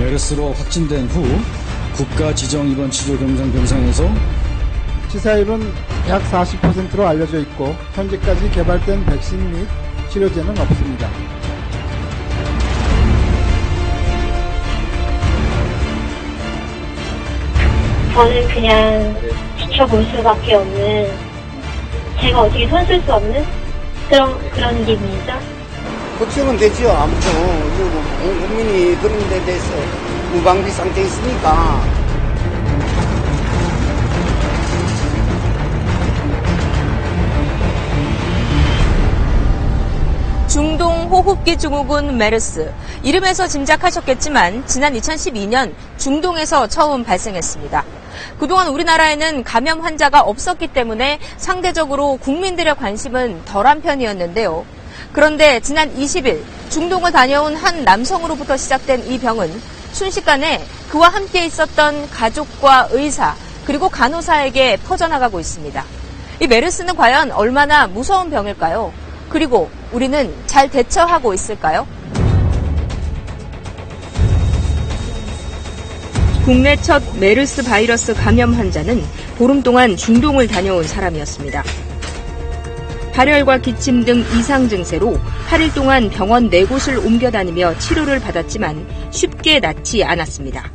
메르스로 확진된 후 국가 지정 입원 치료 병상에서 치사율은 약 40%로 알려져 있고 현재까지 개발된 백신 및 치료제는 없습니다. 저는 그냥 지켜볼 수밖에 없는, 제가 어떻게 손쓸 수 없는 그런 기분이죠. 걱정은 되죠. 아무튼 온 국민이 그런 데 대해서 무방비 상태에 있으니까. 중동호흡기 증후군 메르스. 이름에서 짐작하셨겠지만 지난 2012년 중동에서 처음 발생했습니다. 그동안 우리나라에는 감염 환자가 없었기 때문에 상대적으로 국민들의 관심은 덜한 편이었는데요. 그런데 지난 20일 중동을 다녀온 한 남성으로부터 시작된 이 병은 순식간에 그와 함께 있었던 가족과 의사 그리고 간호사에게 퍼져나가고 있습니다. 이 메르스는 과연 얼마나 무서운 병일까요? 그리고 우리는 잘 대처하고 있을까요? 국내 첫 메르스 바이러스 감염 환자는 보름 동안 중동을 다녀온 사람이었습니다. 발열과 기침 등 이상 증세로 8일 동안 병원 4곳을 옮겨 다니며 치료를 받았지만 쉽게 낫지 않았습니다.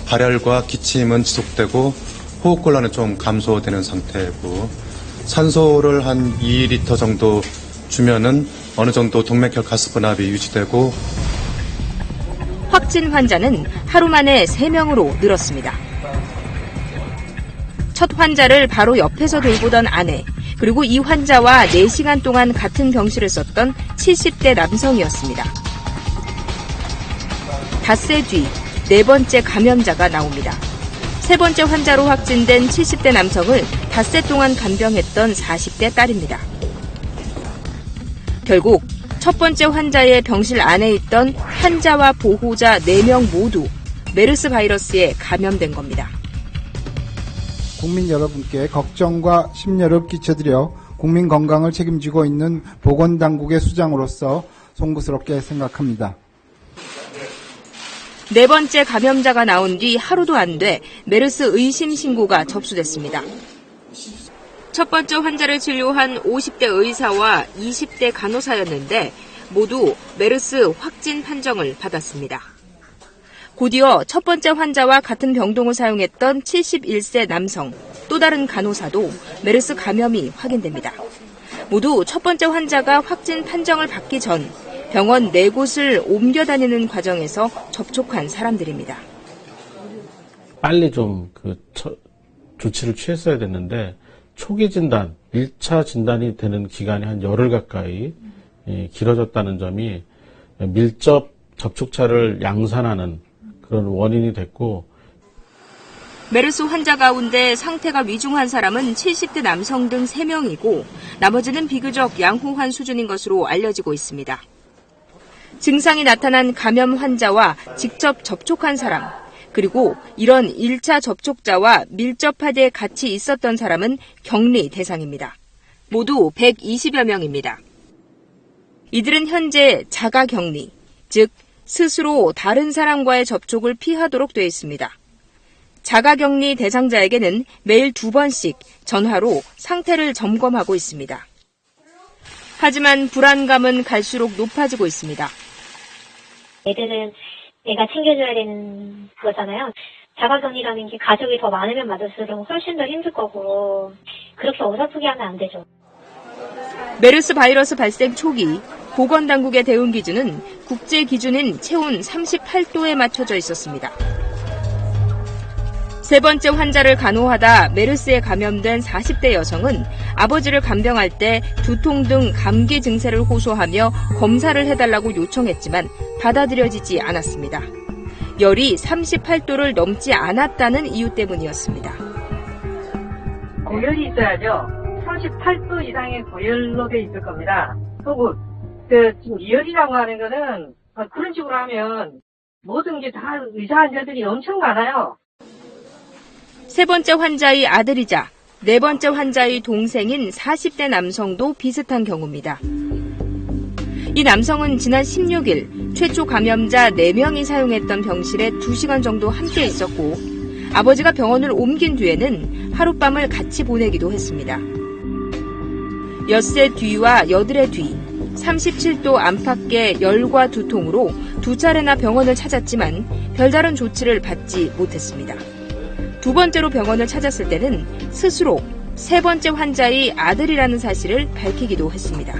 발열과 기침은 지속되고 호흡곤란은 좀 감소되는 상태고 산소를 한 2리터 정도 주면은 어느 정도 동맥혈 가스분압이 유지되고 확진 환자는 하루 만에 3명으로 늘었습니다. 첫 환자를 바로 옆에서 돌보던 아내, 그리고 이 환자와 4시간 동안 같은 병실을 썼던 70대 남성이었습니다. 닷새 뒤 4번째 감염자가 나옵니다. 3번째 환자로 확진된 70대 남성을 닷새 동안 간병했던 40대 딸입니다. 결국 첫 번째 환자의 병실 안에 있던 환자와 보호자 4명 모두 메르스 바이러스에 감염된 겁니다. 국민 여러분께 걱정과 심려를 끼쳐드려 국민 건강을 책임지고 있는 보건당국의 수장으로서 송구스럽게 생각합니다. 4번째 감염자가 나온 뒤 하루도 안 돼 메르스 의심 신고가 접수됐습니다. 첫 번째 환자를 진료한 50대 의사와 20대 간호사였는데 모두 메르스 확진 판정을 받았습니다. 곧이어 첫 번째 환자와 같은 병동을 사용했던 71세 남성, 또 다른 간호사도 메르스 감염이 확인됩니다. 모두 첫 번째 환자가 확진 판정을 받기 전 병원 4곳을 옮겨 다니는 과정에서 접촉한 사람들입니다. 빨리 좀 조치를 취했어야 됐는데 초기 진단, 1차 진단이 되는 기간이 한 열흘 가까이 길어졌다는 점이 밀접 접촉자를 양산하는 그런 원인이 됐고, 메르스 환자 가운데 상태가 위중한 사람은 70대 남성 등 3명이고 나머지는 비교적 양호한 수준인 것으로 알려지고 있습니다. 증상이 나타난 감염 환자와 직접 접촉한 사람, 그리고 이런 1차 접촉자와 밀접하게 같이 있었던 사람은 격리 대상입니다. 모두 120여 명입니다. 이들은 현재 자가격리, 즉 스스로 다른 사람과의 접촉을 피하도록 되어 있습니다. 자가격리 대상자에게는 매일 2번씩 전화로 상태를 점검하고 있습니다. 하지만 불안감은 갈수록 높아지고 있습니다. 애들은 내가 챙겨줘야 되는 거잖아요. 자가격리라는 게 가족이 더 많으면 많을수록 훨씬 더 힘들 거고 그렇게 어설프게 하면 안 되죠. 메르스 바이러스 발생 초기 보건당국의 대응 기준은 국제 기준인 체온 38도에 맞춰져 있었습니다. 3번째 환자를 간호하다 메르스에 감염된 40대 여성은 아버지를 간병할 때 두통 등 감기 증세를 호소하며 검사를 해달라고 요청했지만 받아들여지지 않았습니다. 열이 38도를 넘지 않았다는 이유 때문이었습니다. 고열이 있어야죠. 38도 이상의 고열로 돼 있을 겁니다. 그리고 지금 이열이라고 하는 거는 그런 식으로 하면 모든 게 다 의사 환자들이 엄청 많아요. 3번째 환자의 아들이자 4번째 환자의 동생인 40대 남성도 비슷한 경우입니다. 이 남성은 지난 16일 최초 감염자 4명이 사용했던 병실에 2시간 정도 함께 있었고 아버지가 병원을 옮긴 뒤에는 하룻밤을 같이 보내기도 했습니다. 엿새 뒤와 여드레 뒤, 37도 안팎의 열과 두통으로 2차례나 병원을 찾았지만 별다른 조치를 받지 못했습니다. 2번째로 병원을 찾았을 때는 스스로 3번째 환자의 아들이라는 사실을 밝히기도 했습니다.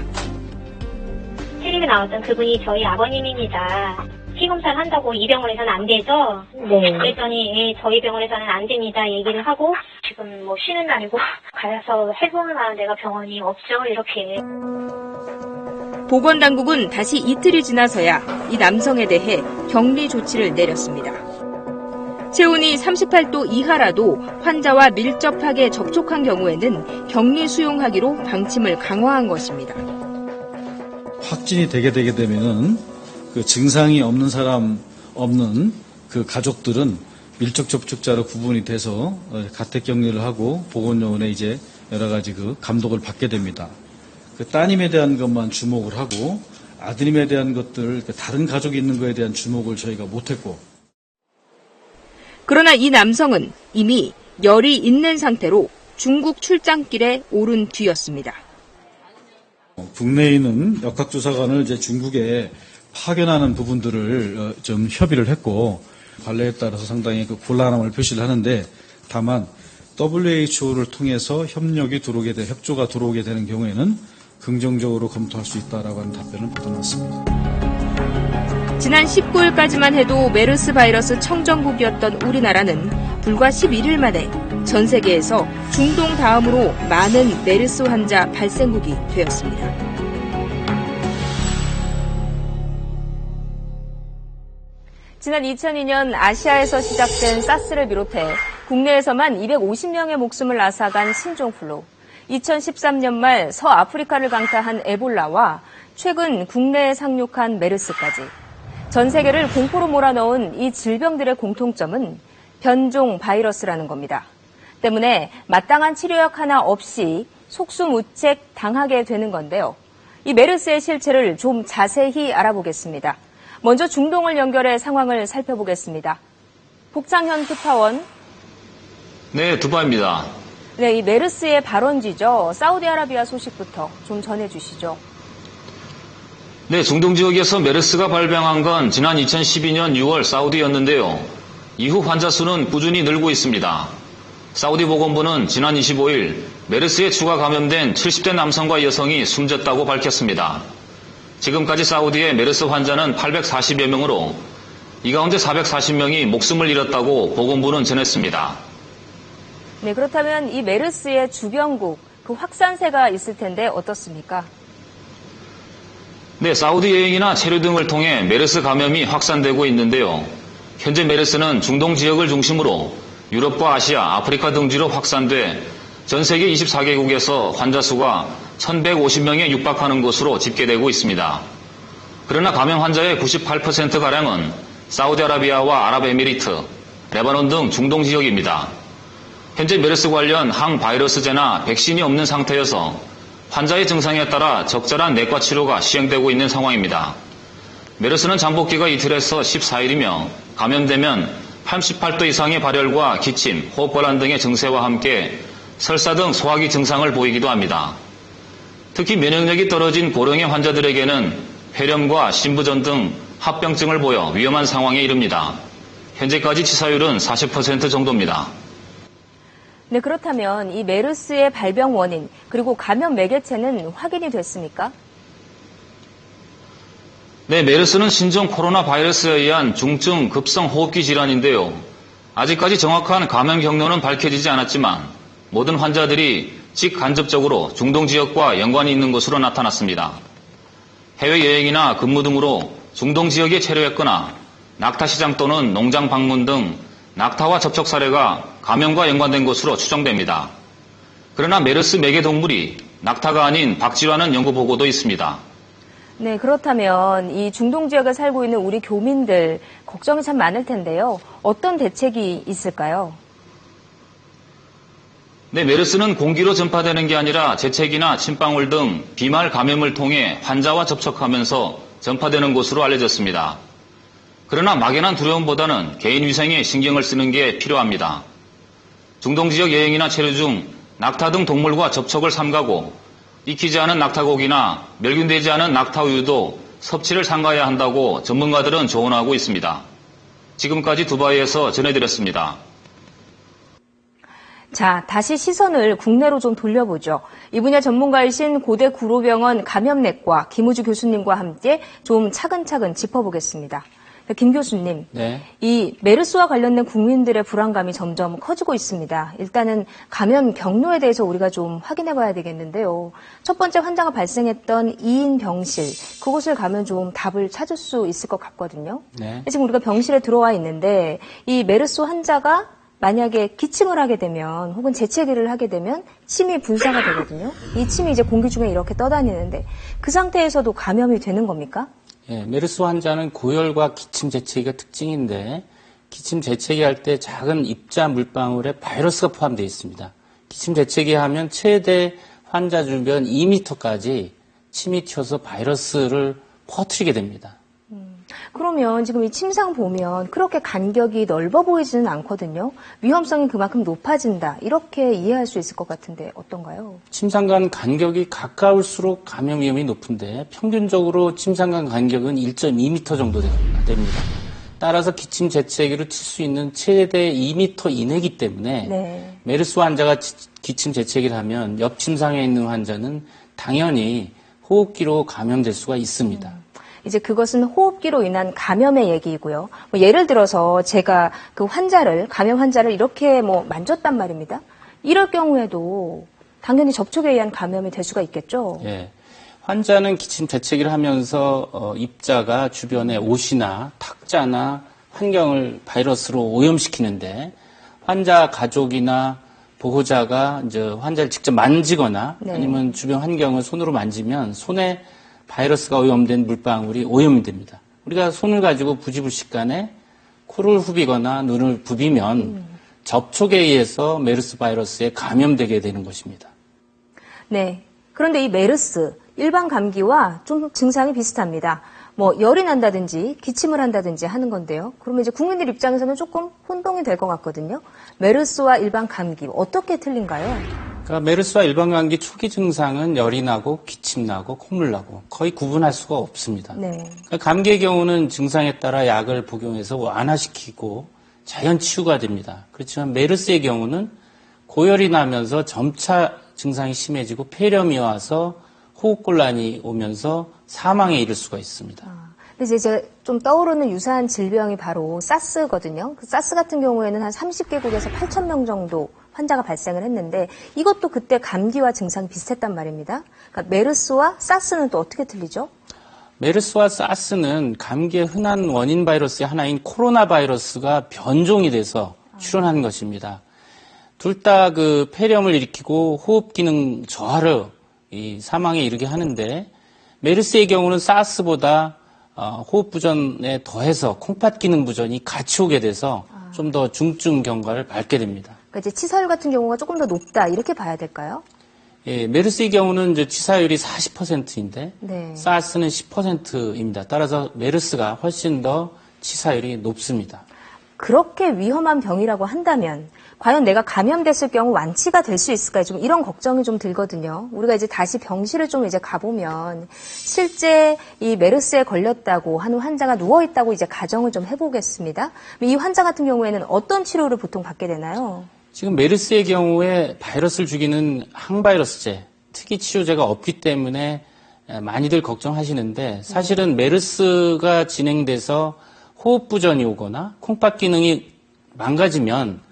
텔레비에 나왔던 그분이 저희 아버님입니다. 피 검사를 한다고 이 병원에서는 안 되죠? 네. 그랬더니 예, 저희 병원에서는 안 됩니다 얘기를 하고 지금 뭐 쉬는 날이고 가서 해보는 만한 데가 병원이 없죠 이렇게. 보건당국은 다시 이틀이 지나서야 이 남성에 대해 격리 조치를 내렸습니다. 체온이 38도 이하라도 환자와 밀접하게 접촉한 경우에는 격리 수용하기로 방침을 강화한 것입니다. 확진이 되게 되면은 그 증상이 없는 사람 없는 그 가족들은 밀접 접촉자로 구분이 돼서 가택격리를 하고 보건요원에 이제 여러 가지 그 감독을 받게 됩니다. 그 따님에 대한 것만 주목을 하고 아드님에 대한 것들, 다른 가족이 있는 거에 대한 주목을 저희가 못했고. 그러나 이 남성은 이미 열이 있는 상태로 중국 출장길에 오른 뒤였습니다. 국내에 있는 역학조사관을 이제 중국에 파견하는 부분들을 좀 협의를 했고 관례에 따라서 상당히 그 곤란함을 표시를 하는데 다만 WHO를 통해서 협조가 들어오게 되는 경우에는 긍정적으로 검토할 수 있다라고 하는 답변을 받아놨습니다. 지난 19일까지만 해도 메르스 바이러스 청정국이었던 우리나라는 불과 11일 만에 전 세계에서 중동 다음으로 많은 메르스 환자 발생국이 되었습니다. 지난 2002년 아시아에서 시작된 사스를 비롯해 국내에서만 250명의 목숨을 앗아간 신종플루, 2013년 말 서아프리카를 강타한 에볼라와 최근 국내에 상륙한 메르스까지 전 세계를 공포로 몰아넣은 이 질병들의 공통점은 변종 바이러스라는 겁니다. 때문에 마땅한 치료약 하나 없이 속수무책 당하게 되는 건데요. 이 메르스의 실체를 좀 자세히 알아보겠습니다. 먼저 중동을 연결해 상황을 살펴보겠습니다. 복창현 특파원. 네, 두바입니다. 네, 이 메르스의 발원지죠. 사우디아라비아 소식부터 좀 전해주시죠. 네, 중동 지역에서 메르스가 발병한 건 지난 2012년 6월 사우디였는데요. 이후 환자 수는 꾸준히 늘고 있습니다. 사우디 보건부는 지난 25일 메르스에 추가 감염된 70대 남성과 여성이 숨졌다고 밝혔습니다. 지금까지 사우디의 메르스 환자는 840여 명으로 이 가운데 440명이 목숨을 잃었다고 보건부는 전했습니다. 네, 그렇다면 이 메르스의 주변국, 그 확산세가 있을 텐데 어떻습니까? 네, 사우디 여행이나 체류 등을 통해 메르스 감염이 확산되고 있는데요. 현재 메르스는 중동 지역을 중심으로 유럽과 아시아, 아프리카 등지로 확산돼 전 세계 24개국에서 환자 수가 1,150명에 육박하는 것으로 집계되고 있습니다. 그러나 감염 환자의 98%가량은 사우디아라비아와 아랍에미리트, 레바논 등 중동 지역입니다. 현재 메르스 관련 항바이러스제나 백신이 없는 상태여서 환자의 증상에 따라 적절한 내과 치료가 시행되고 있는 상황입니다. 메르스는 잠복기가 이틀에서 14일이며 감염되면 38도 이상의 발열과 기침, 호흡곤란 등의 증세와 함께 설사 등 소화기 증상을 보이기도 합니다. 특히 면역력이 떨어진 고령의 환자들에게는 폐렴과 심부전 등 합병증을 보여 위험한 상황에 이릅니다. 현재까지 치사율은 40% 정도입니다. 네, 그렇다면 이 메르스의 발병 원인 그리고 감염 매개체는 확인이 됐습니까? 네, 메르스는 신종 코로나 바이러스에 의한 중증 급성 호흡기 질환인데요. 아직까지 정확한 감염 경로는 밝혀지지 않았지만 모든 환자들이 직간접적으로 중동 지역과 연관이 있는 것으로 나타났습니다. 해외여행이나 근무 등으로 중동 지역에 체류했거나 낙타시장 또는 농장 방문 등 낙타와 접촉 사례가 감염과 연관된 것으로 추정됩니다. 그러나 메르스 매개 동물이 낙타가 아닌 박쥐라는 연구 보고도 있습니다. 네, 그렇다면 이 중동 지역에 살고 있는 우리 교민들 걱정이 참 많을 텐데요. 어떤 대책이 있을까요? 네, 메르스는 공기로 전파되는 게 아니라 재채기나 침방울 등 비말 감염을 통해 환자와 접촉하면서 전파되는 것으로 알려졌습니다. 그러나 막연한 두려움보다는 개인 위생에 신경을 쓰는 게 필요합니다. 중동 지역 여행이나 체류 중 낙타 등 동물과 접촉을 삼가고 익히지 않은 낙타고기나 멸균되지 않은 낙타우유도 섭취를 삼가야 한다고 전문가들은 조언하고 있습니다. 지금까지 두바이에서 전해드렸습니다. 자, 다시 시선을 국내로 좀 돌려보죠. 이 분야 전문가이신 고대 구로병원 감염내과 김우주 교수님과 함께 좀 차근차근 짚어보겠습니다. 김 교수님, 네. 이 메르스와 관련된 국민들의 불안감이 점점 커지고 있습니다. 일단은 감염 경로에 대해서 우리가 좀 확인해 봐야 되겠는데요. 첫 번째 환자가 발생했던 2인 병실, 그곳을 가면 좀 답을 찾을 수 있을 것 같거든요. 네. 지금 우리가 병실에 들어와 있는데 이 메르스 환자가 만약에 기침을 하게 되면 혹은 재채기를 하게 되면 침이 분사가 되거든요. 이 침이 이제 공기 중에 이렇게 떠다니는데 그 상태에서도 감염이 되는 겁니까? 예, 메르스 환자는 고열과 기침, 재채기가 특징인데 기침, 재채기 할 때 작은 입자 물방울에 바이러스가 포함되어 있습니다. 기침, 재채기 하면 최대 환자 주변 2m까지 침이 튀어서 바이러스를 퍼뜨리게 됩니다. 그러면 지금 이 침상 보면 그렇게 간격이 넓어 보이지는 않거든요. 위험성이 그만큼 높아진다. 이렇게 이해할 수 있을 것 같은데 어떤가요? 침상 간 간격이 가까울수록 감염 위험이 높은데 평균적으로 침상 간 간격은 1.2m 정도 됩니다. 따라서 기침, 재채기를 튈 수 있는 최대 2m 이내이기 때문에 네. 메르스 환자가 기침, 재채기를 하면 옆 침상에 있는 환자는 당연히 호흡기로 감염될 수가 있습니다. 이제 그것은 호흡기로 인한 감염의 얘기이고요. 뭐 예를 들어서 제가 그 감염 환자를 이렇게 만졌단 말입니다. 이럴 경우에도 당연히 접촉에 의한 감염이 될 수가 있겠죠. 예. 환자는 기침, 재채기를 하면서 입자가 주변의 옷이나 탁자나 환경을 바이러스로 오염시키는데 환자 가족이나 보호자가 이제 환자를 직접 만지거나 네. 아니면 주변 환경을 손으로 만지면 손에 바이러스가 오염된 물방울이 오염이 됩니다. 우리가 손을 가지고 부지불식간에 코를 후비거나 눈을 부비면 접촉에 의해서 메르스 바이러스에 감염되게 되는 것입니다. 네. 그런데 이 메르스, 일반 감기와 좀 증상이 비슷합니다. 열이 난다든지 기침을 한다든지 하는 건데요. 그러면 이제 국민들 입장에서는 조금 혼동이 될 것 같거든요. 메르스와 일반 감기 어떻게 틀린가요? 그러니까 메르스와 일반 감기 초기 증상은 열이 나고 기침 나고 콧물 나고 거의 구분할 수가 없습니다. 네. 그러니까 감기의 경우는 증상에 따라 약을 복용해서 완화시키고 자연 치유가 됩니다. 그렇지만 메르스의 경우는 고열이 나면서 점차 증상이 심해지고 폐렴이 와서 호흡곤란이 오면서 사망에 이를 수가 있습니다. 근데 이제 좀 떠오르는 유사한 질병이 바로 사스거든요. 그 사스 같은 경우에는 한 30개국에서 8,000명 정도 환자가 발생을 했는데 이것도 그때 감기와 증상이 비슷했단 말입니다. 그러니까 메르스와 사스는 또 어떻게 틀리죠? 메르스와 사스는 감기의 흔한 원인 바이러스의 하나인 코로나 바이러스가 변종이 돼서 출현한 것입니다. 둘 다 그 폐렴을 일으키고 호흡 기능 저하를 이 사망에 이르게 하는데 메르스의 경우는 사스보다 호흡 부전에 더해서 콩팥 기능 부전이 같이 오게 돼서 좀 더 중증 경과를 밟게 됩니다. 그러니까 이제 치사율 같은 경우가 조금 더 높다 이렇게 봐야 될까요? 예, 메르스의 경우는 이제 치사율이 40%인데 네. 사스는 10%입니다. 따라서 메르스가 훨씬 더 치사율이 높습니다. 그렇게 위험한 병이라고 한다면 과연 내가 감염됐을 경우 완치가 될 수 있을까요? 좀 이런 걱정이 좀 들거든요. 우리가 이제 다시 병실을 좀 이제 가보면 실제 이 메르스에 걸렸다고 하는 환자가 누워있다고 이제 가정을 좀 해보겠습니다. 이 환자 같은 경우에는 어떤 치료를 보통 받게 되나요? 지금 메르스의 경우에 바이러스를 죽이는 항바이러스제, 특이 치료제가 없기 때문에 많이들 걱정하시는데 사실은 메르스가 진행돼서 호흡 부전이 오거나 콩팥 기능이 망가지면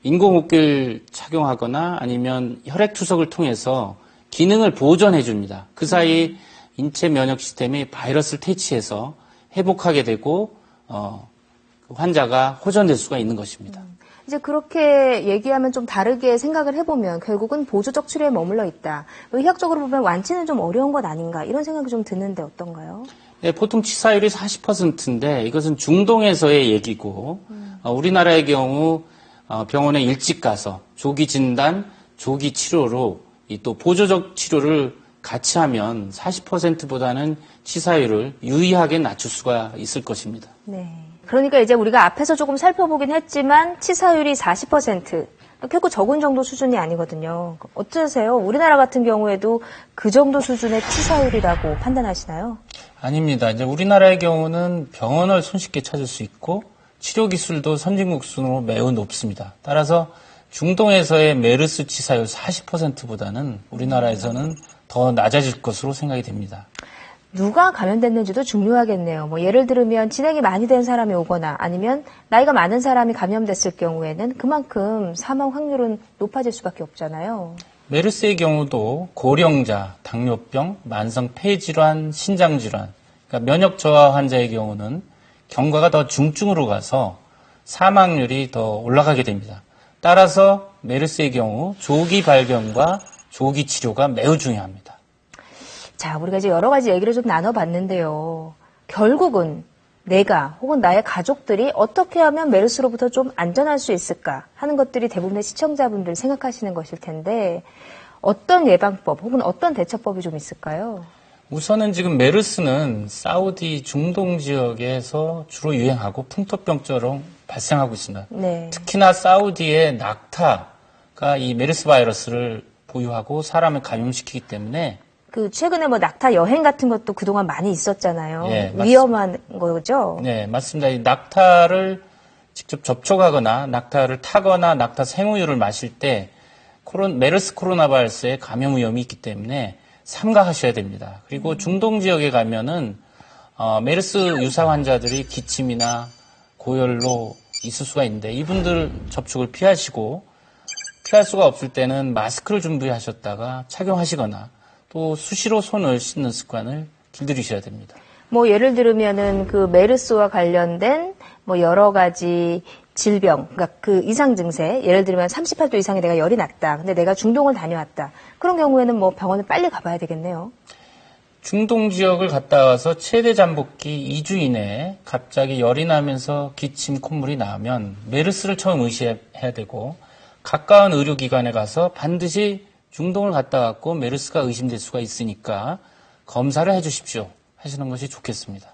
인공호흡기를 착용하거나 아니면 혈액 투석을 통해서 기능을 보존해 줍니다. 그 사이 인체 면역 시스템이 바이러스를 퇴치해서 회복하게 되고 환자가 호전될 수가 있는 것입니다. 이제 그렇게 얘기하면 좀 다르게 생각을 해보면 결국은 보조적 치료에 머물러 있다. 의학적으로 보면 완치는 좀 어려운 것 아닌가 이런 생각이 좀 드는데 어떤가요? 네, 보통 치사율이 40%인데 이것은 중동에서의 얘기고 우리나라의 경우 병원에 일찍 가서 조기 진단, 조기 치료로 또 보조적 치료를 같이 하면 40%보다는 치사율을 유의하게 낮출 수가 있을 것입니다. 네. 그러니까 이제 우리가 앞에서 조금 살펴보긴 했지만 치사율이 40%. 결코 적은 정도 수준이 아니거든요. 어떠세요? 우리나라 같은 경우에도 그 정도 수준의 치사율이라고 판단하시나요? 아닙니다. 이제 우리나라의 경우는 병원을 손쉽게 찾을 수 있고 치료 기술도 선진국 수준으로 매우 높습니다. 따라서 중동에서의 메르스 치사율 40%보다는 우리나라에서는 더 낮아질 것으로 생각이 됩니다. 누가 감염됐는지도 중요하겠네요. 뭐 예를 들면 진행이 많이 된 사람이 오거나 아니면 나이가 많은 사람이 감염됐을 경우에는 그만큼 사망 확률은 높아질 수밖에 없잖아요. 메르스의 경우도 고령자, 당뇨병, 만성 폐질환, 신장질환, 그러니까 면역 저하 환자의 경우는 경과가 더 중증으로 가서 사망률이 더 올라가게 됩니다. 따라서 메르스의 경우 조기 발견과 조기 치료가 매우 중요합니다. 자, 우리가 이제 여러 가지 얘기를 좀 나눠봤는데요. 결국은 내가 혹은 나의 가족들이 어떻게 하면 메르스로부터 좀 안전할 수 있을까 하는 것들이 대부분의 시청자분들 생각하시는 것일 텐데 어떤 예방법 혹은 어떤 대처법이 좀 있을까요? 우선은 지금 메르스는 사우디 중동 지역에서 주로 유행하고 풍토병처럼 발생하고 있습니다. 네. 특히나 사우디의 낙타가 이 메르스 바이러스를 보유하고 사람을 감염시키기 때문에 그 최근에 뭐 낙타 여행 같은 것도 그동안 많이 있었잖아요. 네, 위험한 거죠? 네, 맞습니다. 이 낙타를 직접 접촉하거나 낙타를 타거나 낙타 생우유를 마실 때 메르스 코로나 바이러스의 감염 위험이 있기 때문에 삼가하셔야 됩니다. 그리고 중동 지역에 가면은 메르스 유사 환자들이 기침이나 고열로 있을 수가 있는데 이분들 접촉을 피하시고 피할 수가 없을 때는 마스크를 준비하셨다가 착용하시거나 또 수시로 손을 씻는 습관을 길들이셔야 됩니다. 뭐 예를 들면은 그 메르스와 관련된 뭐 여러 가지 질병, 그러니까 그 이상 증세, 예를 들면 38도 이상의 내가 열이 났다. 근데 내가 중동을 다녀왔다. 그런 경우에는 뭐 병원을 빨리 가봐야 되겠네요. 중동 지역을 갔다 와서 최대 잠복기 2주 이내에 갑자기 열이 나면서 기침, 콧물이 나오면 메르스를 처음 의심해야 되고 가까운 의료기관에 가서 반드시 중동을 갔다 왔고 메르스가 의심될 수가 있으니까 검사를 해주십시오 하시는 것이 좋겠습니다.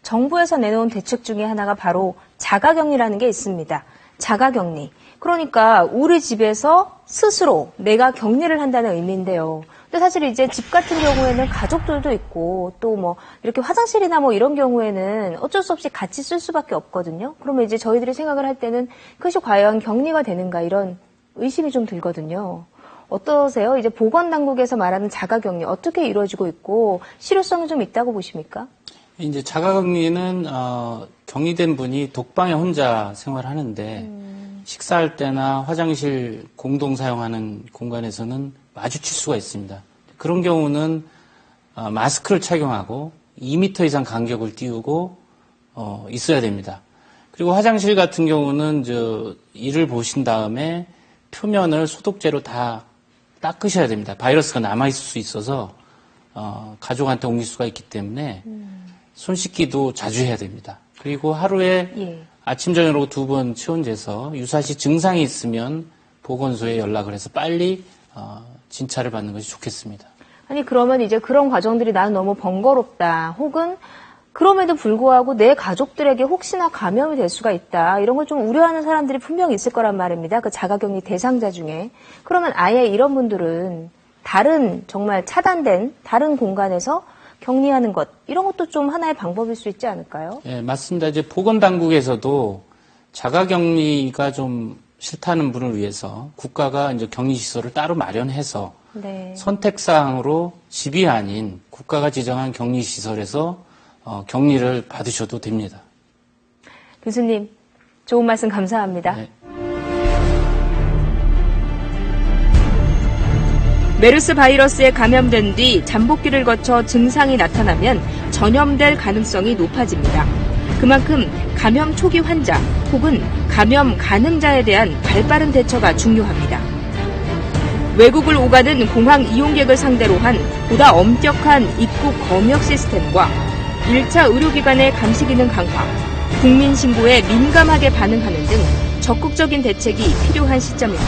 정부에서 내놓은 대책 중에 하나가 바로 자가격리라는 게 있습니다. 자가격리. 그러니까 우리 집에서 스스로 내가 격리를 한다는 의미인데요. 근데 사실 이제 집 같은 경우에는 가족들도 있고 또 뭐 이렇게 화장실이나 뭐 이런 경우에는 어쩔 수 없이 같이 쓸 수밖에 없거든요. 그러면 이제 저희들이 생각을 할 때는 그것이 과연 격리가 되는가 이런 의심이 좀 들거든요. 어떠세요? 이제 보건당국에서 말하는 자가격리 어떻게 이루어지고 있고 실효성이 좀 있다고 보십니까? 이제 자가격리는 격리된 분이 독방에 혼자 생활하는데 식사할 때나 화장실 공동 사용하는 공간에서는 마주칠 수가 있습니다. 그런 경우는 마스크를 착용하고 2m 이상 간격을 띄우고 있어야 됩니다. 그리고 화장실 같은 경우는 이를 보신 다음에 표면을 소독제로 다 닦으셔야 됩니다. 바이러스가 남아있을 수 있어서 가족한테 옮길 수가 있기 때문에 손 씻기도 자주 해야 됩니다. 그리고 하루에 아침 저녁으로 2번 체온재서 유사시 증상이 있으면 보건소에 연락을 해서 빨리 진찰을 받는 것이 좋겠습니다. 아니 그러면 이제 그런 과정들이 나는 너무 번거롭다 혹은 그럼에도 불구하고 내 가족들에게 혹시나 감염이 될 수가 있다. 이런 걸 좀 우려하는 사람들이 분명히 있을 거란 말입니다. 그 자가격리 대상자 중에. 그러면 아예 이런 분들은 다른 정말 차단된 다른 공간에서 격리하는 것 이런 것도 좀 하나의 방법일 수 있지 않을까요? 네, 맞습니다. 이제 보건당국에서도 자가격리가 좀 싫다는 분을 위해서 국가가 이제 격리시설을 따로 마련해서 선택사항으로 집이 아닌 국가가 지정한 격리시설에서 격리를 받으셔도 됩니다. 교수님, 좋은 말씀 감사합니다. 네. 메르스 바이러스에 감염된 뒤 잠복기를 거쳐 증상이 나타나면 전염될 가능성이 높아집니다. 그만큼 감염 초기 환자 혹은 감염 가능자에 대한 발빠른 대처가 중요합니다. 외국을 오가는 공항 이용객을 상대로 한 보다 엄격한 입국 검역 시스템과 1차 의료기관의 감시 기능 강화, 국민 신고에 민감하게 반응하는 등 적극적인 대책이 필요한 시점입니다.